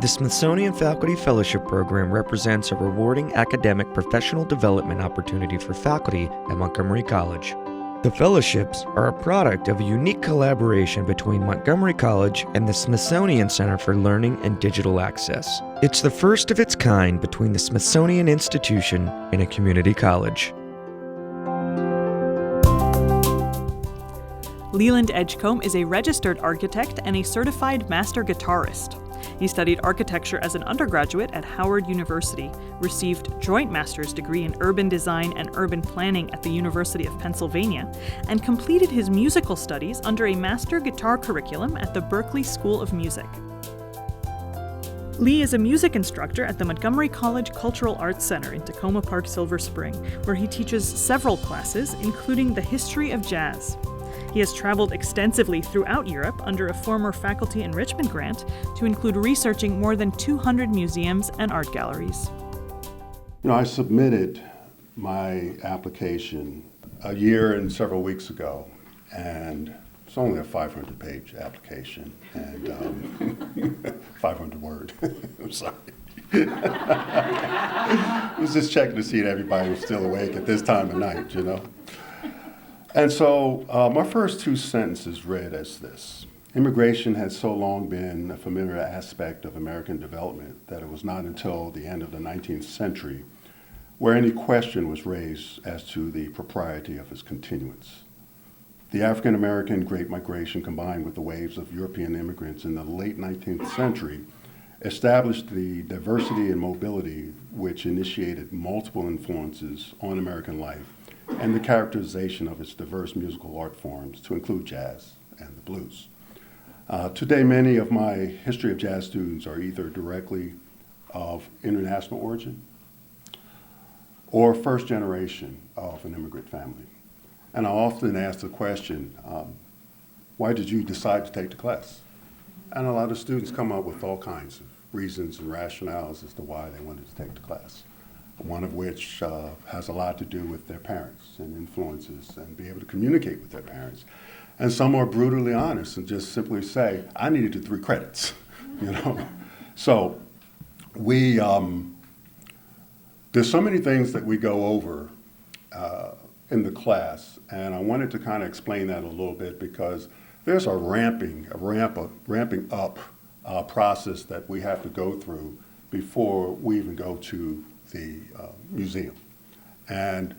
The Smithsonian Faculty Fellowship Program represents a rewarding academic professional development opportunity for faculty at Montgomery College. The fellowships are a product of a unique collaboration between Montgomery College and the Smithsonian Center for Learning and Digital Access. It's the first of its kind between the Smithsonian Institution and a community college. Leland Edgecombe is a registered architect and a certified master guitarist. He studied architecture as an undergraduate at Howard University, received joint master's degree in urban design and urban planning at the University of Pennsylvania, and completed his musical studies under a master guitar curriculum at the Berklee School of Music. Lee is a music instructor at the Montgomery College Cultural Arts Center in Tacoma Park, Silver Spring, where he teaches several classes, including the history of jazz. He has traveled extensively throughout Europe under a former faculty enrichment grant to include researching more than 200 museums and art galleries. I submitted my application a year and several weeks ago, and it's only a 500-page application and 500 word. I'm sorry. I was just checking to see if everybody was still awake at this time of night, And so my first two sentences read as this: immigration has so long been a familiar aspect of American development that it was not until the end of the 19th century where any question was raised as to the propriety of its continuance. The African American Great Migration, combined with the waves of European immigrants in the late 19th century, established the diversity and mobility which initiated multiple influences on American life and the characterization of its diverse musical art forms, to include jazz and the blues. Today, many of my history of jazz students are either directly of international origin or first generation of an immigrant family. And I often ask the question, why did you decide to take the class? And a lot of students come up with all kinds of reasons and rationales as to why they wanted to take the class. One of which has a lot to do with their parents and influences and be able to communicate with their parents. And some are brutally honest and just simply say, I needed the 3 credits, So there's so many things that we go over in the class, and I wanted to kind of explain that a little bit because there's a ramping up process that we have to go through before we even go to the museum. And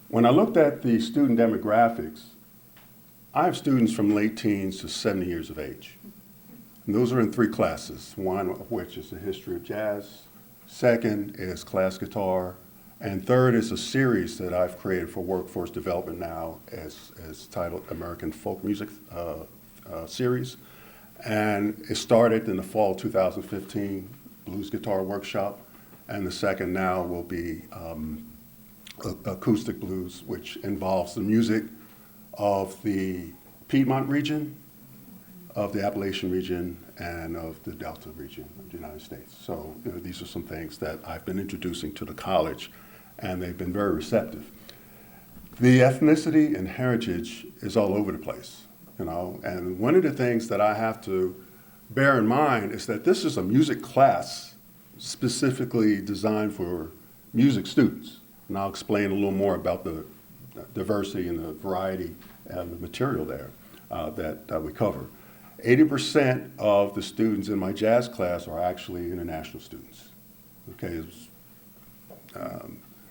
when I looked at the student demographics, I have students from late teens to 70 years of age. And those are in 3 classes, one of which is the history of jazz, second is class guitar, and third is a series that I've created for workforce development now as titled American Folk Music Series. And it started in the fall 2015, Blues Guitar Workshop. And the second now will be acoustic blues, which involves the music of the Piedmont region, of the Appalachian region, and of the Delta region of the United States. So these are some things that I've been introducing to the college, and they've been very receptive. The ethnicity and heritage is all over the place, and one of the things that I have to bear in mind is that this is a music class specifically designed for music students. And I'll explain a little more about the diversity and the variety and the material there that we cover. 80% of the students in my jazz class are actually international students. Okay, it's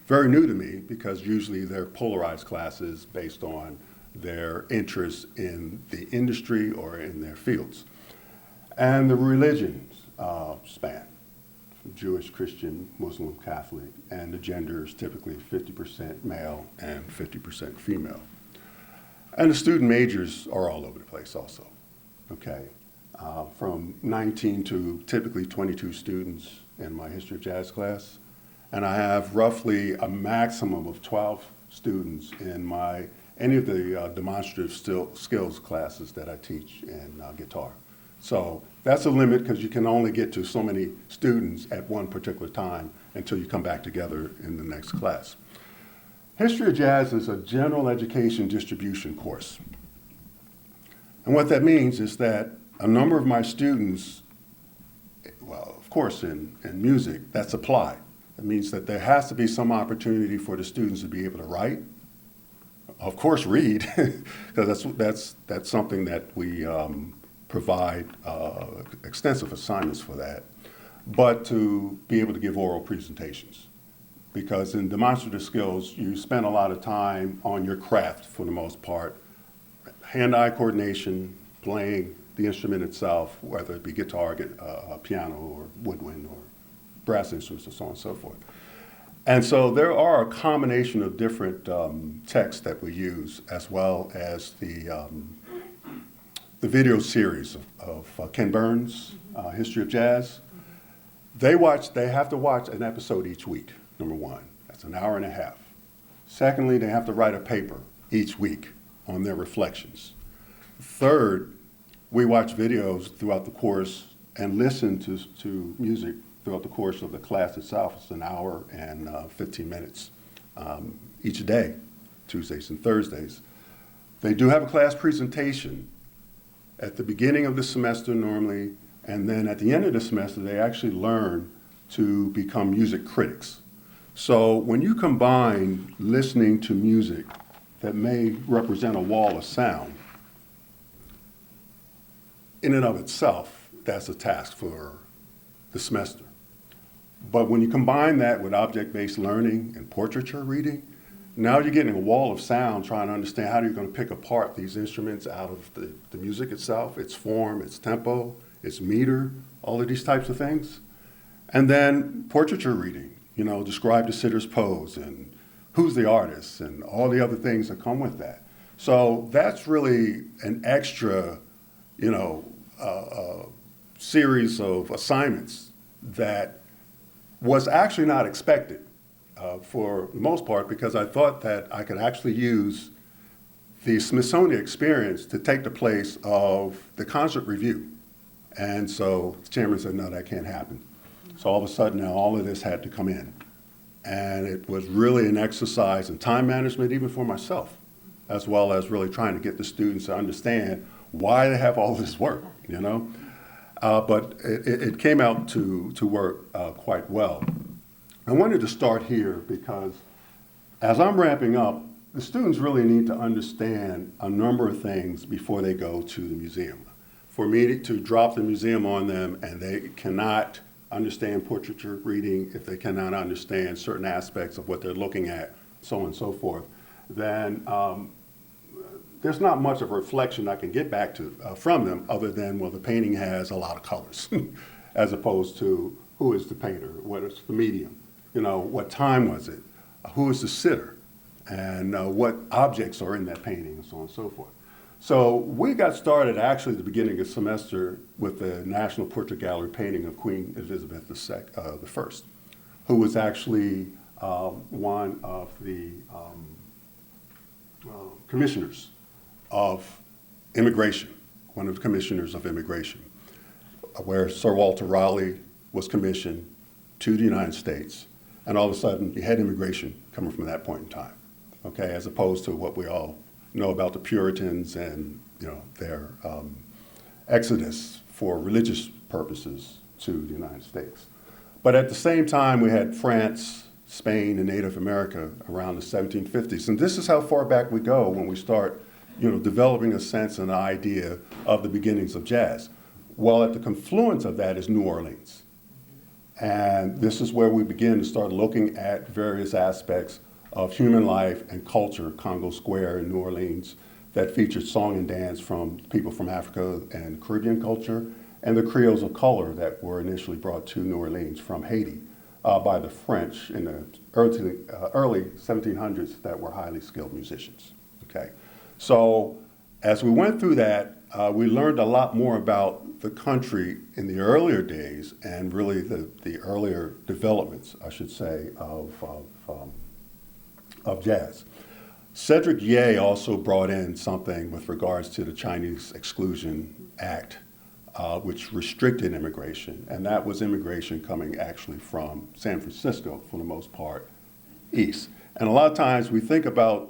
very new to me because usually they're polarized classes based on their interest in the industry or in their fields. And the religions span. Jewish, Christian, Muslim, Catholic, and the gender is typically 50% male and 50% female. And the student majors are all over the place also, from 19 to typically 22 students in my history of jazz class, and I have roughly a maximum of 12 students in any of the demonstrative skills classes that I teach in guitar. So that's a limit because you can only get to so many students at one particular time until you come back together in the next class. History of Jazz is a general education distribution course. And what that means is that a number of my students, well, of course in music, that's applied. It means that there has to be some opportunity for the students to be able to write, of course read, because that's something that we provide extensive assignments for that, but to be able to give oral presentations. Because in demonstrative skills, you spend a lot of time on your craft for the most part, hand-eye coordination, playing the instrument itself, whether it be guitar, piano, or woodwind, or brass instruments, and so on and so forth. And so there are a combination of different texts that we use, as well as the video series of Ken Burns' History of Jazz. They have to watch an episode each week, number one. That's an hour and a half. Secondly, they have to write a paper each week on their reflections. Third, we watch videos throughout the course and listen to music throughout the course of the class itself. It's an hour and 15 minutes each day, Tuesdays and Thursdays. They do have a class presentation at the beginning of the semester normally, and then at the end of the semester, they actually learn to become music critics. So when you combine listening to music that may represent a wall of sound, in and of itself, that's a task for the semester. But when you combine that with object-based learning and portraiture reading, now you're getting a wall of sound trying to understand how you're going to pick apart these instruments out of the music itself, its form, its tempo, its meter, all of these types of things. And then portraiture reading, describe the sitter's pose and who's the artist and all the other things that come with that. So that's really an extra, series of assignments that was actually not expected for the most part, because I thought that I could actually use the Smithsonian experience to take the place of the concert review. And so the chairman said, no, that can't happen. So all of a sudden now all of this had to come in. And it was really an exercise in time management, even for myself, as well as really trying to get the students to understand why they have all this work, But it came out to work quite well. I wanted to start here because as I'm wrapping up, the students really need to understand a number of things before they go to the museum. For me to drop the museum on them and they cannot understand portraiture reading, if they cannot understand certain aspects of what they're looking at, so on and so forth, then there's not much of a reflection I can get back to from them other than, well, the painting has a lot of colors, as opposed to who is the painter, what is the medium, what time was it, who is the sitter, and what objects are in that painting, and so on and so forth. So we got started actually at the beginning of the semester with the National Portrait Gallery painting of Queen Elizabeth I, who was actually one of the commissioners of immigration, one of the commissioners of immigration, where Sir Walter Raleigh was commissioned to the United States, and all of a sudden you had immigration coming from that point in time, okay, as opposed to what we all know about the Puritans and their exodus for religious purposes to the United States. But at the same time, we had France, Spain, and Native America around the 1750s, and this is how far back we go when we start developing a sense and an idea of the beginnings of jazz. Well, at the confluence of that is New Orleans. And this is where we begin to start looking at various aspects of human life and culture, Congo Square in New Orleans, that featured song and dance from people from Africa and Caribbean culture, and the Creoles of color that were initially brought to New Orleans from Haiti by the French in the early 1700s that were highly skilled musicians. Okay. So as we went through that, we learned a lot more about the country in the earlier days and really the earlier developments, I should say, of jazz. Cedric Ye also brought in something with regards to the Chinese Exclusion Act, which restricted immigration, and that was immigration coming actually from San Francisco, for the most part, east. And a lot of times we think about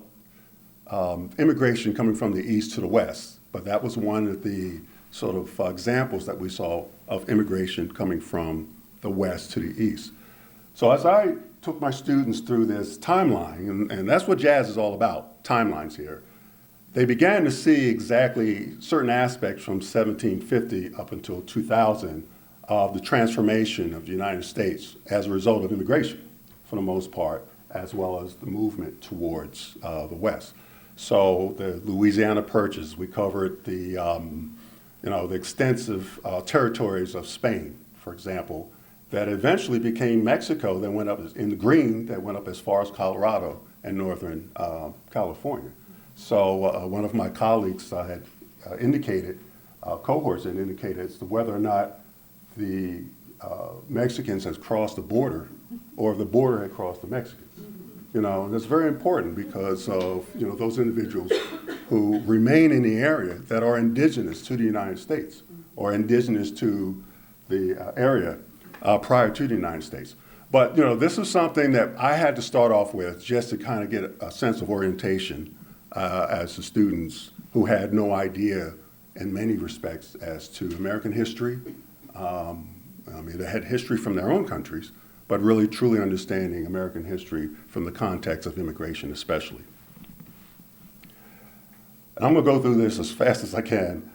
immigration coming from the east to the west, but that was one of the sort of examples that we saw of immigration coming from the West to the East. So as I took my students through this timeline, and that's what jazz is all about, timelines here, they began to see exactly certain aspects from 1750 up until 2000 of the transformation of the United States as a result of immigration, for the most part, as well as the movement towards the West. So the Louisiana Purchase, we covered the extensive territories of Spain, for example, that eventually became Mexico, that went up in the green, that went up as far as Colorado and northern California. So one of my colleagues had indicated, cohorts had indicated as to whether or not the Mexicans has crossed the border or if the border had crossed the Mexicans. And that's very important because of, those individuals who remain in the area that are indigenous to the United States or indigenous to the area prior to the United States. But, this is something that I had to start off with just to kind of get a sense of orientation as the students who had no idea in many respects as to American history. They had history from their own countries, but really truly understanding American history from the context of immigration especially. And I'm going to go through this as fast as I can.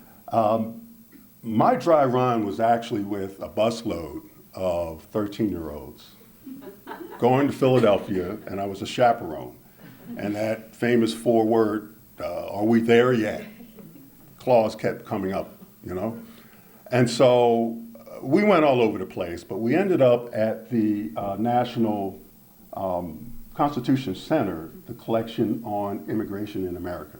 My dry run was actually with a busload of 13-year-olds going to Philadelphia, and I was a chaperone. And that famous four-word, are we there yet? Clause kept coming up, And so we went all over the place, but we ended up at the National Constitution Center, the collection on immigration in America.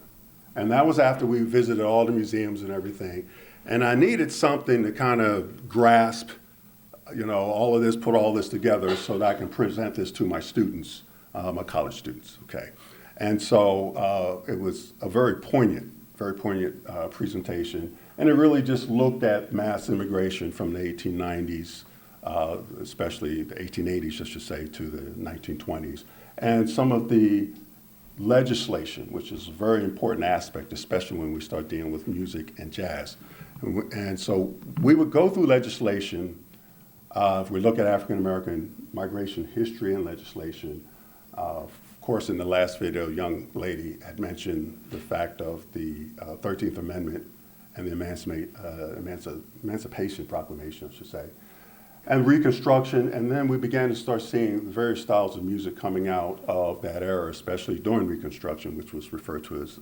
And that was after we visited all the museums and everything. And I needed something to kind of grasp, all of this, put all this together so that I can present this to my students, my college students, okay? And so it was a very poignant presentation. And it really just looked at mass immigration from the 1890s, especially the 1880s, I should say, to the 1920s. And some of the legislation, which is a very important aspect, especially when we start dealing with music and jazz. And so we would go through legislation. If we look at African-American migration history and legislation, of course, in the last video, a young lady had mentioned the fact of the 13th Amendment and the Emancipation Proclamation, I should say, and Reconstruction. And then we began to start seeing the various styles of music coming out of that era, especially during Reconstruction, which was referred to as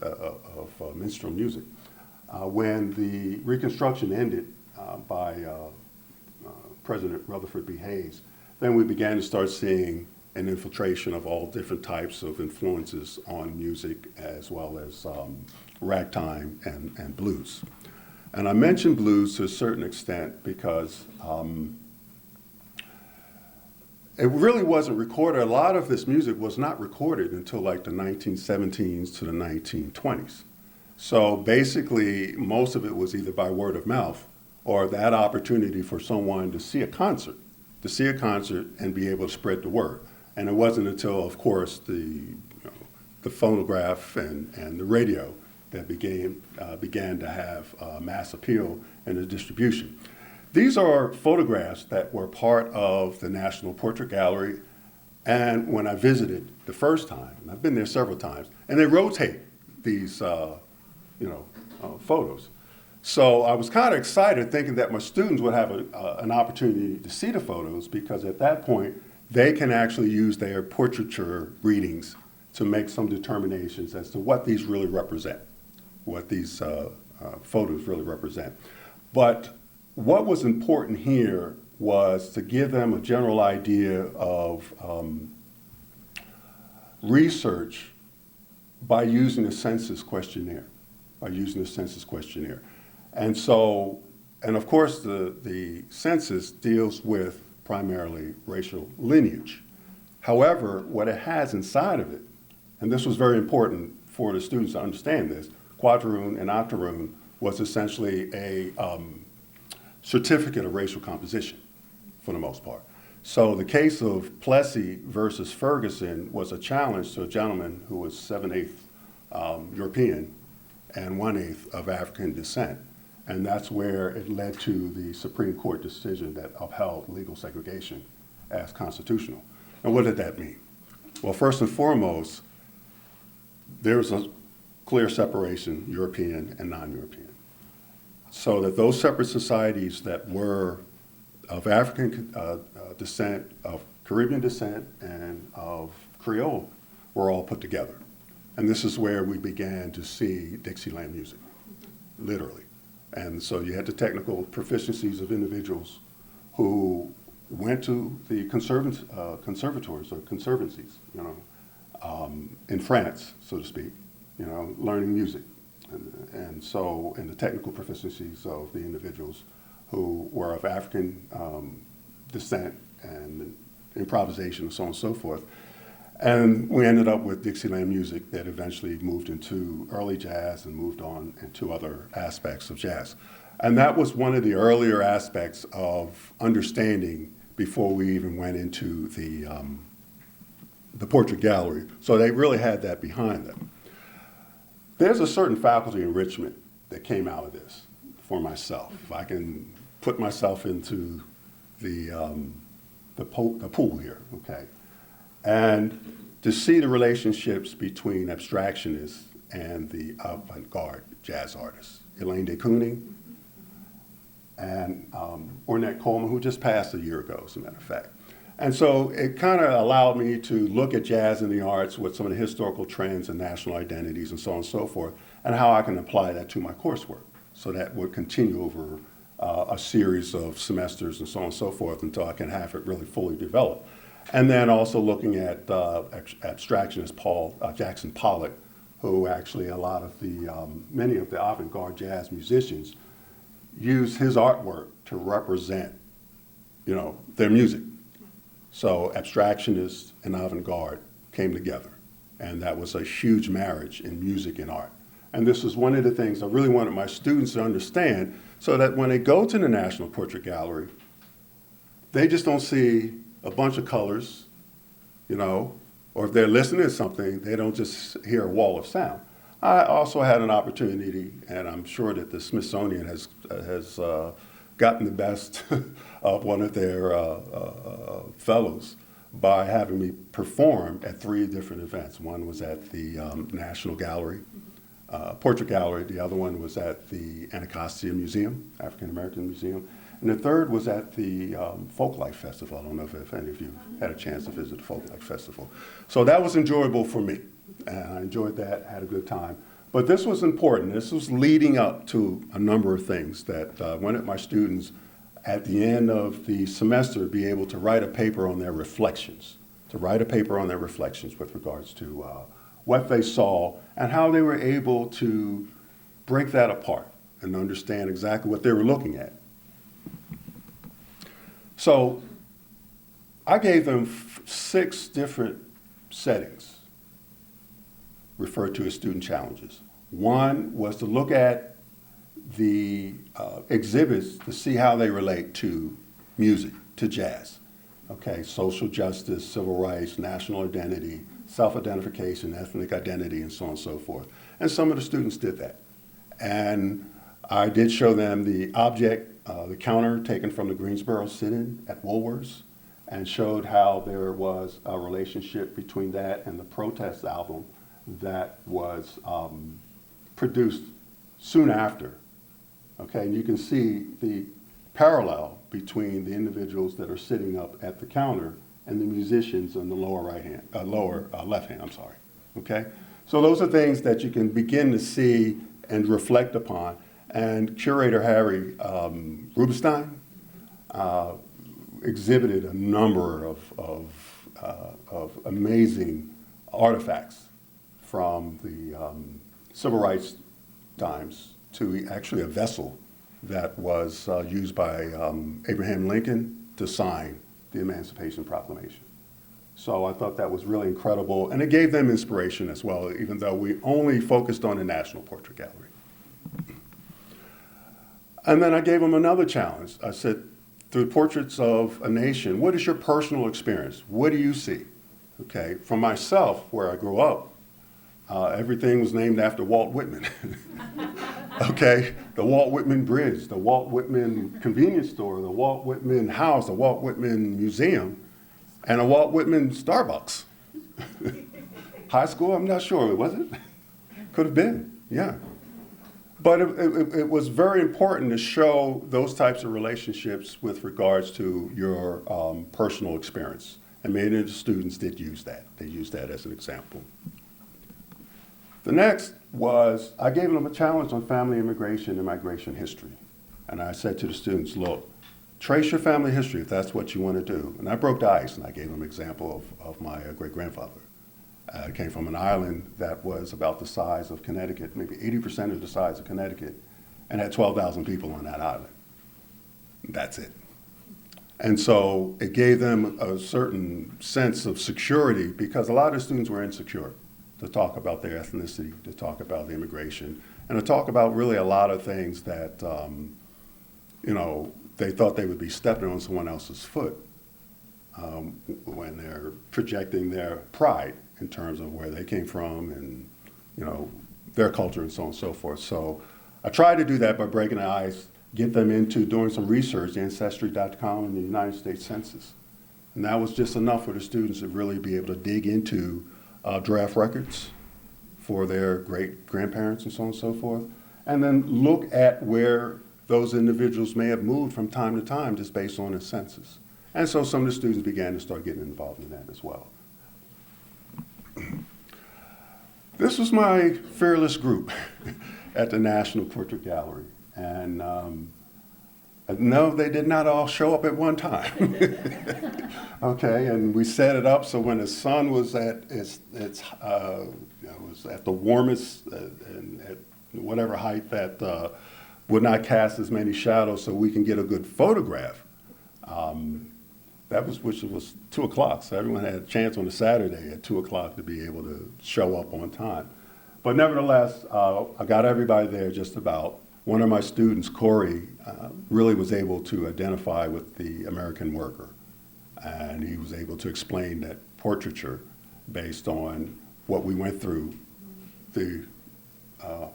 minstrel music. When the Reconstruction ended by President Rutherford B. Hayes, then we began to start seeing an infiltration of all different types of influences on music, as well as ragtime and blues. And I mention blues to a certain extent because it really wasn't recorded. A lot of this music was not recorded until like the 1917s to the 1920s. So basically, most of it was either by word of mouth or that opportunity for someone to see a concert and be able to spread the word. And it wasn't until, of course, the phonograph and the radio that began to have mass appeal and the distribution. These are photographs that were part of the National Portrait Gallery. And when I visited the first time, and I've been there several times, and they rotate these photos. So I was kind of excited thinking that my students would have an opportunity to see the photos, because at that point, they can actually use their portraiture readings to make some determinations as to what these really represent, what these photos really represent. But what was important here was to give them a general idea of research by using a census questionnaire, And so, and of course, the census deals with primarily racial lineage. However, what it has inside of it, and this was very important for the students to understand this, quadroon and octoroon was essentially a certificate of racial composition for the most part. So the case of Plessy versus Ferguson was a challenge to a gentleman who was 7/8 European and 1/8 of African descent. And that's where it led to the Supreme Court decision that upheld legal segregation as constitutional. And what did that mean? Well, first and foremost, there was a clear separation, European and non-European. So that those separate societies that were of African descent, of Caribbean descent, and of Creole were all put together. And this is where we began to see Dixieland music, literally. And so you had the technical proficiencies of individuals who went to the conservatories or conservancies, in France, so to speak, learning music. And the technical proficiencies of the individuals who were of African descent and improvisation and so on and so forth. And we ended up with Dixieland music that eventually moved into early jazz and moved on into other aspects of jazz. And that was one of the earlier aspects of understanding before we even went into the portrait gallery. So they really had that behind them. There's a certain faculty enrichment that came out of this for myself. If I can put myself into the pool here, okay? And to see the relationships between abstractionists and the avant-garde jazz artists, Elaine de Kooning and Ornette Coleman, who just passed a year ago, as a matter of fact. And so it kind of allowed me to look at jazz and the arts with some of the historical trends and national identities and so on and so forth, and how I can apply that to my coursework. So that would continue over a series of semesters and so on and so forth until I can have it really fully developed. And then also looking at abstractionist Jackson Pollock, who actually many of the avant-garde jazz musicians use his artwork to represent, their music. So abstractionists and avant-garde came together, and that was a huge marriage in music and art. And this was one of the things I really wanted my students to understand, so that when they go to the National Portrait Gallery, they just don't see a bunch of colors, or if they're listening to something, they don't just hear a wall of sound. I also had an opportunity, and I'm sure that the Smithsonian has gotten the best of one of their fellows by having me perform at 3 different events. One was at the National Gallery, Portrait Gallery. The other one was at the Anacostia Museum, African American Museum. And the third was at the Folklife Festival. I don't know if any of you had a chance to visit the Folklife Festival. So that was enjoyable for me. And I enjoyed that, had a good time. But this was important. This was leading up to a number of things that I wanted my students at the end of the semester be able to write a paper on their reflections, with regards to what they saw and how they were able to break that apart and understand exactly what they were looking at. So I gave them 6 different settings referred to as student challenges. One was to look at the exhibits to see how they relate to music, to jazz. Okay, social justice, civil rights, national identity, self-identification, ethnic identity, and so on and so forth. And some of the students did that. And I did show them the object, the counter taken from the Greensboro sit-in at Woolworths, and showed how there was a relationship between that and the protest album that was produced soon after. Okay, and you can see the parallel between the individuals that are sitting up at the counter and the musicians on the lower left hand, I'm sorry. Okay, so those are things that you can begin to see and reflect upon. And curator Harry Rubenstein exhibited a number of amazing artifacts from the civil rights times to actually a vessel that was used by Abraham Lincoln to sign the Emancipation Proclamation. So I thought that was really incredible, and it gave them inspiration as well, even though we only focused on the National Portrait Gallery. And then I gave them another challenge. I said, through Portraits of a Nation, what is your personal experience? What do you see? Okay, from myself, where I grew up, everything was named after Walt Whitman. Okay, the Walt Whitman Bridge, the Walt Whitman convenience store, the Walt Whitman house, the Walt Whitman museum, and a Walt Whitman Starbucks. High school, I'm not sure, was it? Could have been, yeah. But it was very important to show those types of relationships with regards to your personal experience. And many of the students did use that. They used that as an example. The next was, I gave them a challenge on family immigration and migration history. And I said to the students, look, trace your family history if that's what you want to do. And I broke the ice, and I gave them an example of my great-grandfather. I came from an island that was about the size of Connecticut, maybe 80% of the size of Connecticut, and had 12,000 people on that island. That's it. And so it gave them a certain sense of security because a lot of the students were insecure to talk about their ethnicity, to talk about the immigration, and to talk about really a lot of things that, they thought they would be stepping on someone else's foot when they're projecting their pride in terms of where they came from and, their culture and so on and so forth. So I tried to do that by breaking the ice, get them into doing some research, Ancestry.com and the United States Census. And that was just enough for the students to really be able to dig into draft records for their great-grandparents and so on and so forth, and then look at where those individuals may have moved from time to time just based on the census. And so some of the students began to start getting involved in that as well. This was my fearless group at the National Portrait Gallery. And no, they did not all show up at one time. Okay, and we set it up so when the sun was at was at the warmest and at whatever height that would not cast as many shadows so we can get a good photograph. Which was 2 o'clock, so everyone had a chance on a Saturday at 2 o'clock to be able to show up on time. But nevertheless, I got everybody there just about. One of my students, Corey, really was able to identify with the American worker. And he was able to explain that portraiture based on what we went through the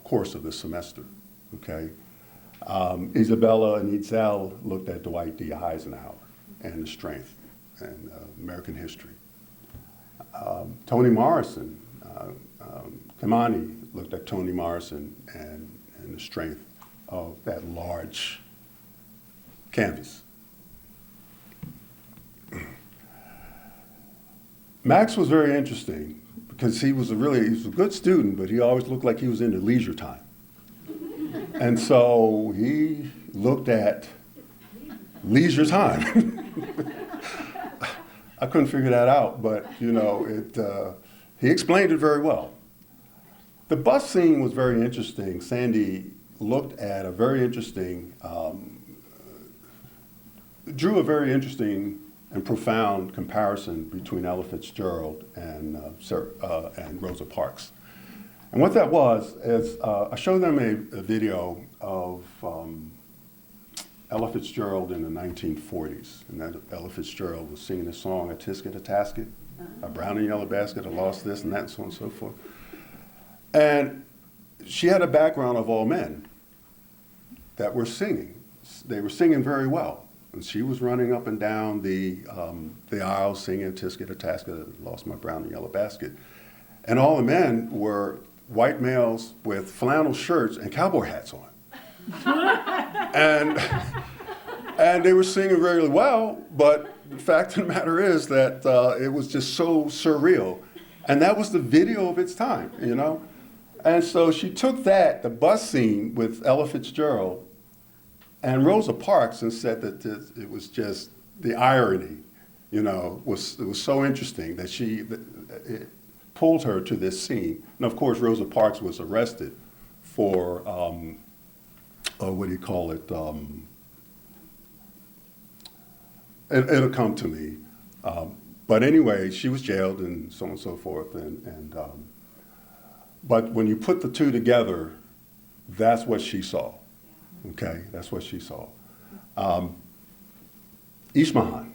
course of the semester, okay? Isabella and Itzel looked at Dwight D. Eisenhower and the strength and American history. Toni Morrison, Kimani looked at Toni Morrison and the strength of that large canvas. Max was very interesting because he was a good student, but he always looked like he was into leisure time. And so he looked at leisure time. I couldn't figure that out, but he explained it very well. The bus scene was very interesting. Sandy looked at a very interesting, drew a very interesting and profound comparison between Ella Fitzgerald and Rosa Parks. And what that was is I showed them a video of Ella Fitzgerald in the 1940s. And that Ella Fitzgerald was singing the song, "A Tisket, a Tasket," "A brown and yellow basket, I lost this," and that, and so on and so forth. And she had a background of all men that were singing. They were singing very well. And she was running up and down the aisle singing, "A Tisket, a Tasket, I lost my brown and yellow basket." And all the men were white males with flannel shirts and cowboy hats on. and they were singing very well, but the fact of the matter is that it was just so surreal. And that was the video of its time, And so she took that, the bus scene with Ella Fitzgerald and Rosa Parks, and said that it was just the irony, it was so interesting that it pulled her to this scene. And of course, Rosa Parks was arrested for, what do you call it? It'll come to me. But anyway, she was jailed and so on and so forth. But when you put the two together, that's what she saw. Okay, that's what she saw. Ishmahan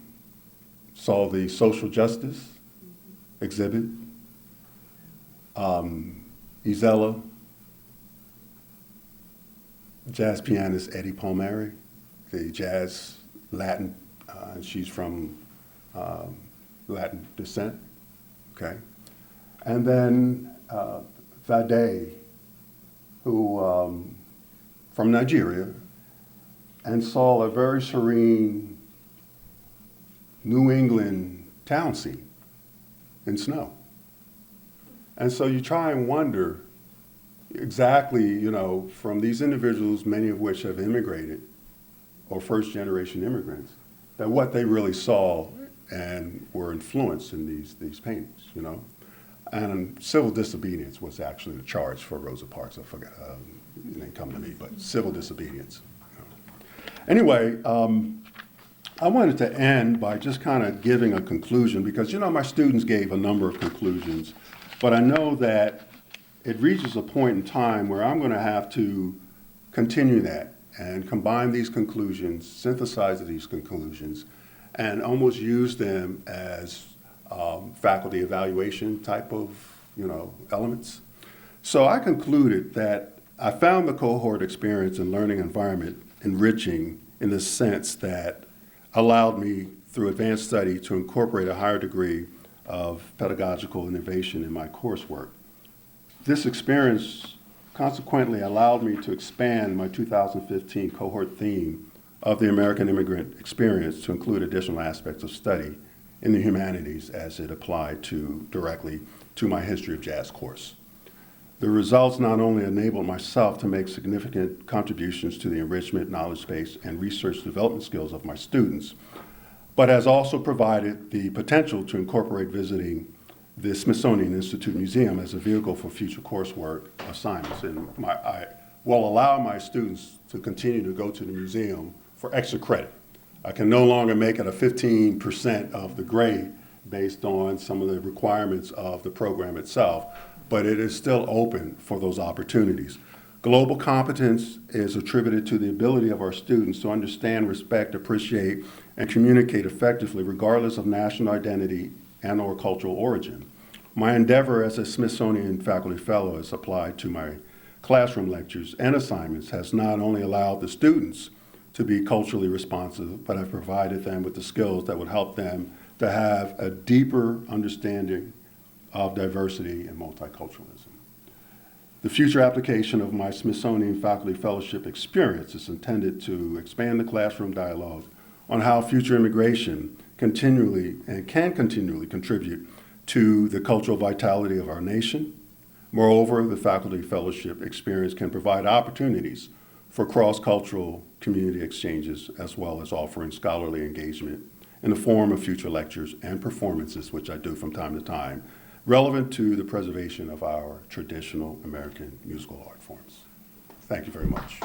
saw the social justice exhibit. Isella jazz pianist Eddie Palmieri, the jazz Latin, and she's from Latin descent, okay? And then Vade, who from Nigeria, and saw a very serene New England town scene in snow. And so you try and wonder exactly, you know, from these individuals, many of which have immigrated or first generation immigrants, that what they really saw and were influenced in these paintings, you know. And civil disobedience was actually the charge for Rosa Parks. I forgot, it didn't come to me, but civil disobedience. You know. Anyway, I wanted to end by just kind of giving a conclusion because, you know, my students gave a number of conclusions, but I know that it reaches a point in time where I'm going to have to continue that and combine these conclusions, synthesize these conclusions, and almost use them as faculty evaluation type of, you know, elements. So I concluded that I found the cohort experience and learning environment enriching in the sense that allowed me, through advanced study, to incorporate a higher degree of pedagogical innovation in my coursework. This experience consequently allowed me to expand my 2015 cohort theme of the American immigrant experience to include additional aspects of study in the humanities as it applied directly to my history of jazz course. The results not only enabled myself to make significant contributions to the enrichment, knowledge base, and research development skills of my students, but has also provided the potential to incorporate visiting the Smithsonian Institute Museum as a vehicle for future coursework assignments. And I will allow my students to continue to go to the museum for extra credit. I can no longer make it a 15% of the grade based on some of the requirements of the program itself, but it is still open for those opportunities. Global competence is attributed to the ability of our students to understand, respect, appreciate, and communicate effectively regardless of national identity and or cultural origin. My endeavor as a Smithsonian Faculty Fellow as applied to my classroom lectures and assignments has not only allowed the students to be culturally responsive, but I've provided them with the skills that would help them to have a deeper understanding of diversity and multiculturalism. The future application of my Smithsonian Faculty Fellowship experience is intended to expand the classroom dialogue on how future immigration continually and can continually contribute to the cultural vitality of our nation. Moreover, the Faculty Fellowship experience can provide opportunities for cross-cultural community exchanges, as well as offering scholarly engagement in the form of future lectures and performances, which I do from time to time, relevant to the preservation of our traditional American musical art forms. Thank you very much.